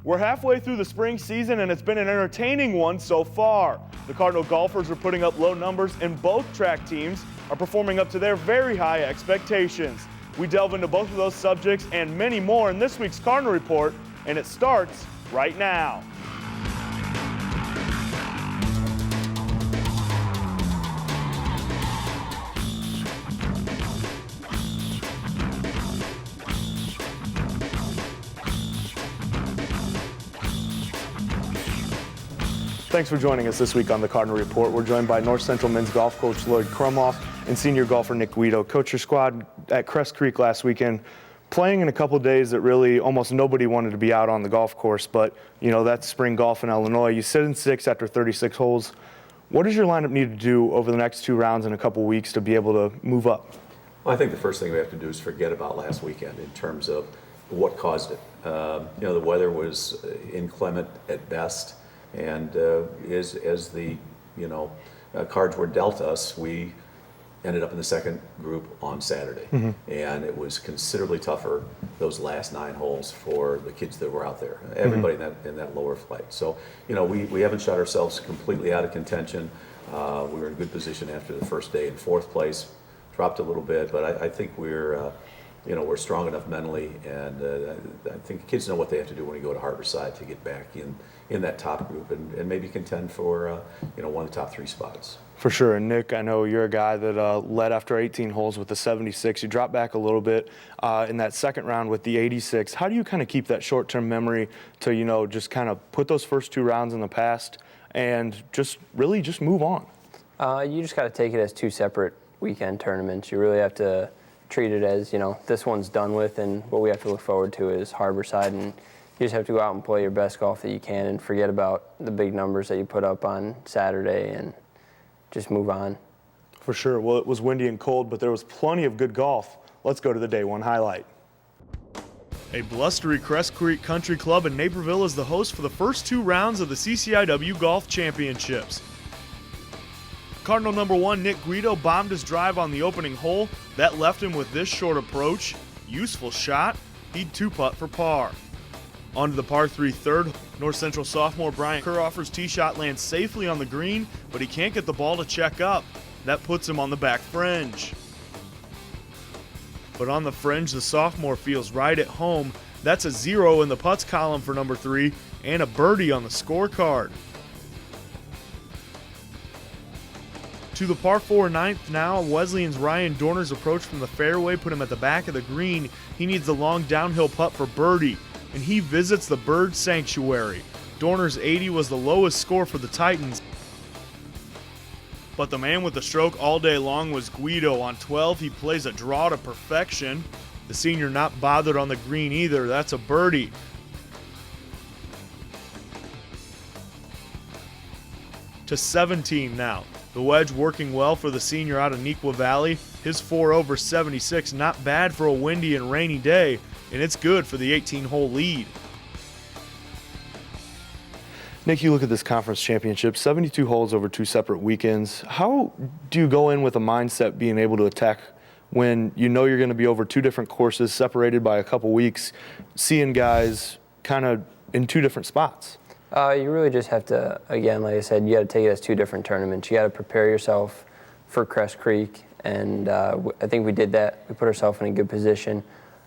We're halfway through the spring season and it's been an entertaining one so far. The Cardinal golfers are putting up low numbers and both track teams are performing up to their very high expectations. We delve into both of those subjects and many more in this week's Cardinal Report, and it starts right now. Thanks for joining us this week on the Cardinal Report. We're joined by North Central men's golf coach Lloyd Krumlauf and senior golfer Nick Guido. Coach, your squad at Crest Creek last weekend, playing in a couple of days that really almost nobody wanted to be out on the golf course, but you know, that's spring golf in Illinois. You sit in 6 after 36 holes. What does your lineup need to do over the next 2 rounds in a couple weeks to be able to move up? Well, I think the first thing we have to do is forget about last weekend in terms of what caused it. You know, the weather was inclement at best. And as the cards were dealt us, we ended up in the second group on Saturday, and it was considerably tougher those last 9 holes for the kids that were out there. Everybody in that lower flight. So you know we haven't shut ourselves completely out of contention. We were in good position after the first day in 4th place, dropped a little bit, but I think we're strong enough mentally, and I think the kids know what they have to do when we go to Harborside to get back in that top group and maybe contend for one of the top 3 spots. For sure. And Nick, I know you're a guy that led after 18 holes with the 76. You dropped back a little bit in that second round with the 86. How do you kind of keep that short-term memory to just kind of put those first 2 rounds in the past and just move on? You just got to take it as 2 separate weekend tournaments. You really have to treat it as, this one's done with, and what we have to look forward to is Harborside, and you just have to go out and play your best golf that you can and forget about the big numbers that you put up on Saturday and just move on. For sure. Well, it was windy and cold, but there was plenty of good golf. Let's go to the day 1 highlight. A blustery Crest Creek Country Club in Naperville is the host for the first 2 rounds of the CCIW Golf Championships. Cardinal number 1, Nick Guido, bombed his drive on the opening hole. That left him with this short approach. Useful shot. He'd 2-putt for par. On to the par 3 third. North Central sophomore Brian Kerhofer's tee shot lands safely on the green, but he can't get the ball to check up. That puts him on the back fringe. But on the fringe, the sophomore feels right at home. That's a 0 in the putts column for number 3 and a birdie on the scorecard. To the par 4 ninth now, Wesleyan's Ryan Dorner's approach from the fairway put him at the back of the green. He needs the long downhill putt for birdie, and he visits the bird sanctuary. Dorner's 80 was the lowest score for the Titans. But the man with the stroke all day long was Guido. On 12, he plays a draw to perfection. The senior not bothered on the green either. That's a birdie. To 17 now. The wedge working well for the senior out of Neuqua Valley. His 4 over 76, not bad for a windy and rainy day, and it's good for the 18-hole lead. Nick, you look at this conference championship, 72 holes over 2 separate weekends. How do you go in with a mindset being able to attack when you know you're going to be over 2 different courses, separated by a couple weeks, seeing guys kind of in 2 different spots? You really just have to, again, like I said, you got to take it as 2 different tournaments. You got to prepare yourself for Crest Creek, and I think we did that. We put ourselves in a good position.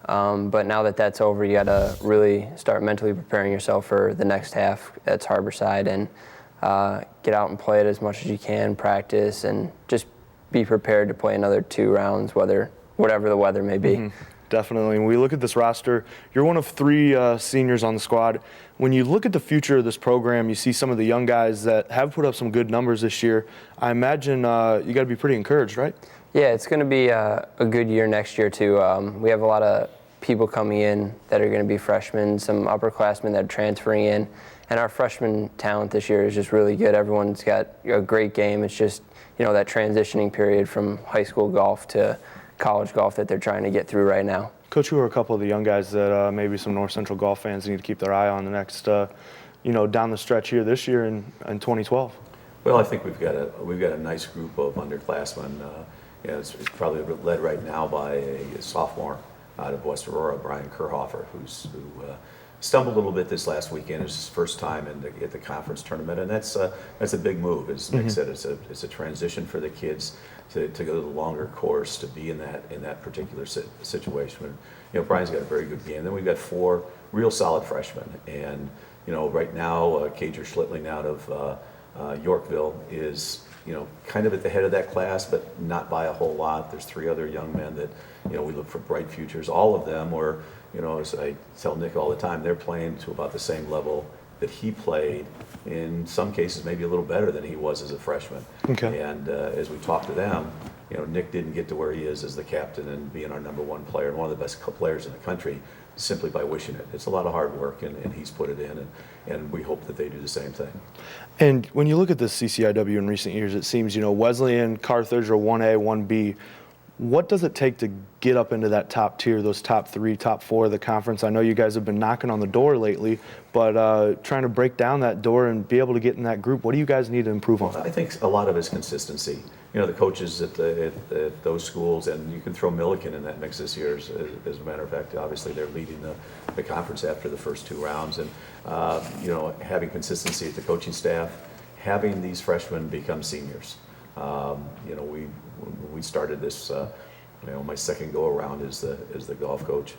But now that that's over, you got to really start mentally preparing yourself for the next half. That's Harborside, and get out and play it as much as you can, practice, and just be prepared to play another 2 rounds, whatever the weather may be. Definitely. When we look at this roster, you're one of 3 seniors on the squad. When you look at the future of this program, you see some of the young guys that have put up some good numbers this year. I imagine you got to be pretty encouraged, right? Yeah, it's going to be a good year next year, too. We have a lot of people coming in that are going to be freshmen, some upperclassmen that are transferring in, and our freshman talent this year is just really good. Everyone's got a great game. It's just, that transitioning period from high school golf to college golf that they're trying to get through right now. Coach, who are a couple of the young guys that maybe some North Central golf fans need to keep their eye on the next, down the stretch here this year in 2012? Well, I think we've got a nice group of underclassmen. It's probably led right now by a sophomore out of West Aurora, Brian Kerhofer, who stumbled a little bit this last weekend. It was his first time at the conference tournament, and that's a big move. As Nick said, it's a transition for the kids to go the longer course, to be in that particular situation. You know, Brian's got a very good game. Then we've got 4 real solid freshmen, and you know, right now, Cager Schlittling out of Yorkville is, you know, kind of at the head of that class, but not by a whole lot. There's 3 other young men that, you know, we look for bright futures. All of them were, you know, as I tell Nick all the time, they're playing to about the same level that he played, in some cases maybe a little better than he was as a freshman. Okay. And as we talked to them, you know, Nick didn't get to where he is as the captain and being our #1 player and one of the best players in the country simply by wishing it. It's a lot of hard work, and he's put it in, and we hope that they do the same thing. And when you look at the CCIW in recent years, it seems, you know, Wesleyan, Carthage are 1A, 1B. What does it take to get up into that top tier, those top 3, top 4 of the conference? I know you guys have been knocking on the door lately, but trying to break down that door and be able to get in that group, what do you guys need to improve on? I think a lot of it is consistency. You know, the coaches at those schools, and you can throw Milliken in that mix this year, as a matter of fact. Obviously, they're leading the conference after the first 2 rounds. And, you know, having consistency at the coaching staff, having these freshmen become seniors. You know, when we started this, you know, my second go-around as the golf coach,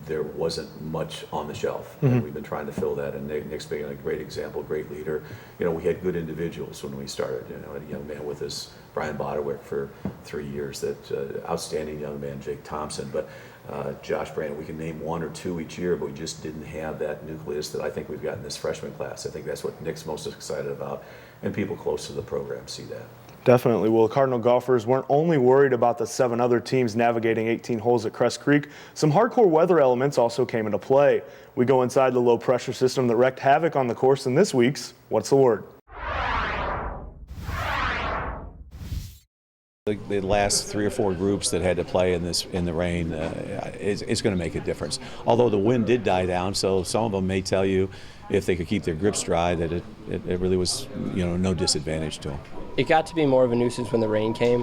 there wasn't much on the shelf, and we've been trying to fill that. And Nick's being a great example, great leader. You know, we had good individuals when we started. You know, a young man with us, Brian Bodewick, for 3 years. That outstanding young man, Jake Thompson. But Josh Brand, we can name 1 or 2 each year, but we just didn't have that nucleus that I think we've got in this freshman class. I think that's what Nick's most excited about, and people close to the program see that. Definitely. Well, Cardinal golfers weren't only worried about the 7 other teams navigating 18 holes at Crest Creek. Some hardcore weather elements also came into play. We go inside the low-pressure system that wreaked havoc on the course in this week's What's the Word? The last 3 or 4 groups that had to play in the rain is going to make a difference. Although the wind did die down, so some of them may tell you, if they could keep their grips dry, that it really was, you know, no disadvantage to them. It got to be more of a nuisance when the rain came.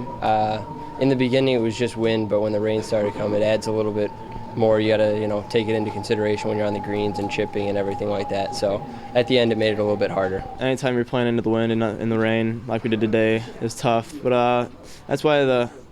In the beginning, it was just wind, but when the rain started to come, it adds a little bit more. You got to, you know, take it into consideration when you're on the greens and chipping and everything like that. So at the end, it made it a little bit harder. Anytime you're playing into the wind and not in the rain, like we did today, is tough. But that's why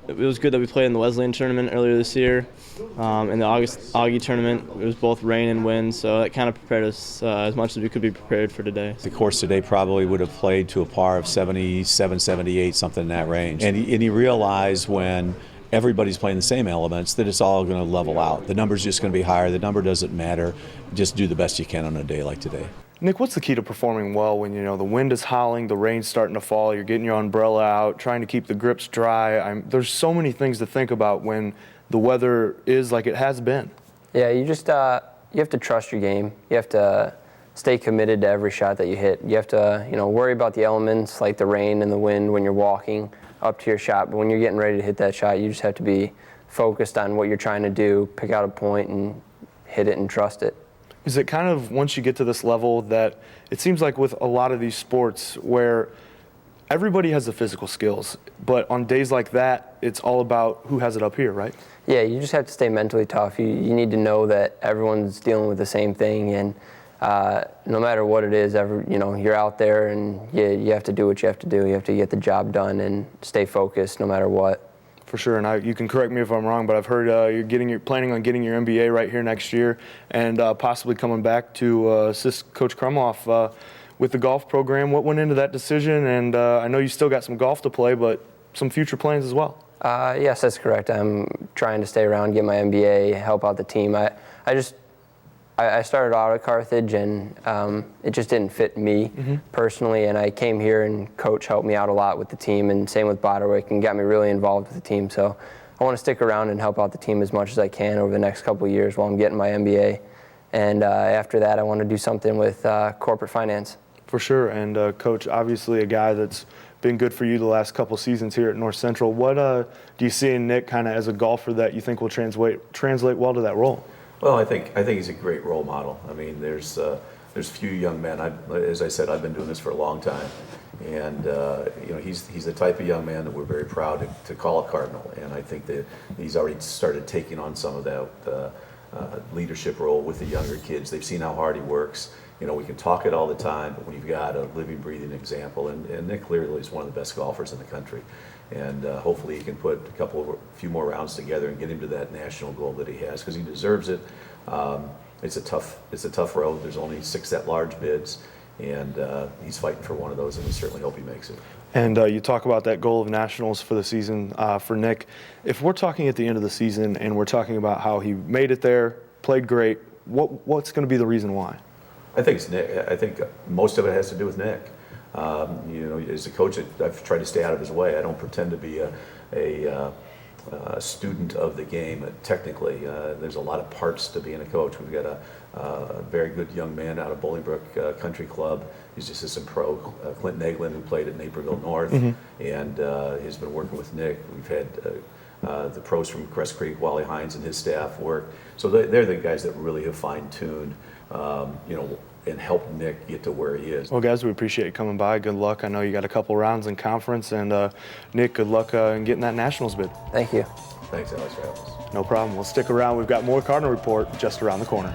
it was good that we played in the Wesleyan tournament earlier this year. In the Augie tournament, it was both rain and wind, so that kind of prepared us as much as we could be prepared for today. The course today probably would have played to a par of 77, 78, something in that range. And you realize when everybody's playing the same elements that it's all going to level out. The number's just going to be higher. The number doesn't matter. Just do the best you can on a day like today. Nick, what's the key to performing well when, you know, the wind is howling, the rain's starting to fall, you're getting your umbrella out, trying to keep the grips dry? There's so many things to think about when the weather is like it has been. Yeah, you just you have to trust your game. You have to stay committed to every shot that you hit. You have to, you know, worry about the elements like the rain and the wind when you're walking up to your shot. But when you're getting ready to hit that shot, you just have to be focused on what you're trying to do, pick out a point and hit it and trust it. Is it kind of, once you get to this level, that it seems like with a lot of these sports where everybody has the physical skills, but on days like that, it's all about who has it up here, right? Yeah, you just have to stay mentally tough. You need to know that everyone's dealing with the same thing, and no matter what it is, you know, you're out there and you have to do what you have to do. You have to get the job done and stay focused no matter what. For sure, and you can correct me if I'm wrong, but I've heard you're planning on getting your MBA right here next year, and possibly coming back to assist Coach Krumlauf with the golf program. What went into that decision? And I know you still got some golf to play, but some future plans as well. Yes, that's correct. I'm trying to stay around, get my MBA, help out the team. I started out at Carthage, and it just didn't fit me personally, and I came here and Coach helped me out a lot with the team, and same with Bodewick, and got me really involved with the team. So I want to stick around and help out the team as much as I can over the next couple of years while I'm getting my MBA. And after that, I want to do something with corporate finance. For sure, and Coach, obviously a guy that's been good for you the last couple seasons here at North Central. What do you see in Nick kind of as a golfer that you think will translate well to that role? Well, I think he's a great role model. I mean, there's few young men. As I said, I've been doing this for a long time, and you know, he's the type of young man that we're very proud to call a Cardinal. And I think that he's already started taking on some of that leadership role with the younger kids. They've seen how hard he works. You know, we can talk it all the time, but when you've got a living, breathing example, and Nick clearly is one of the best golfers in the country, and hopefully he can put a few more rounds together and get him to that national goal that he has, because he deserves it. It's a tough road. There's only 6 at-large bids, and he's fighting for one of those, and we certainly hope he makes it. And you talk about that goal of nationals for the season for Nick. If we're talking at the end of the season and we're talking about how he made it there, played great, what's going to be the reason why? I think it's Nick. I think most of it has to do with Nick. You know, as a coach, I've tried to stay out of his way. I don't pretend to be a student of the game. Technically, there's a lot of parts to being a coach. We've got a very good young man out of Bolingbrook Country Club. He's assistant pro, Clinton Eglin, who played at Naperville North, and he's been working with Nick. We've had the pros from Crest Creek, Wally Hines and his staff work. So they're the guys that really have fine-tuned, you know, and helped Nick get to where he is. Well, guys, we appreciate you coming by. Good luck. I know you got a couple rounds in conference, and Nick, good luck in getting that nationals bid. Thank you. Thanks, Alex, for having us. No problem. We'll stick around. We've got more Cardinal Report just around the corner.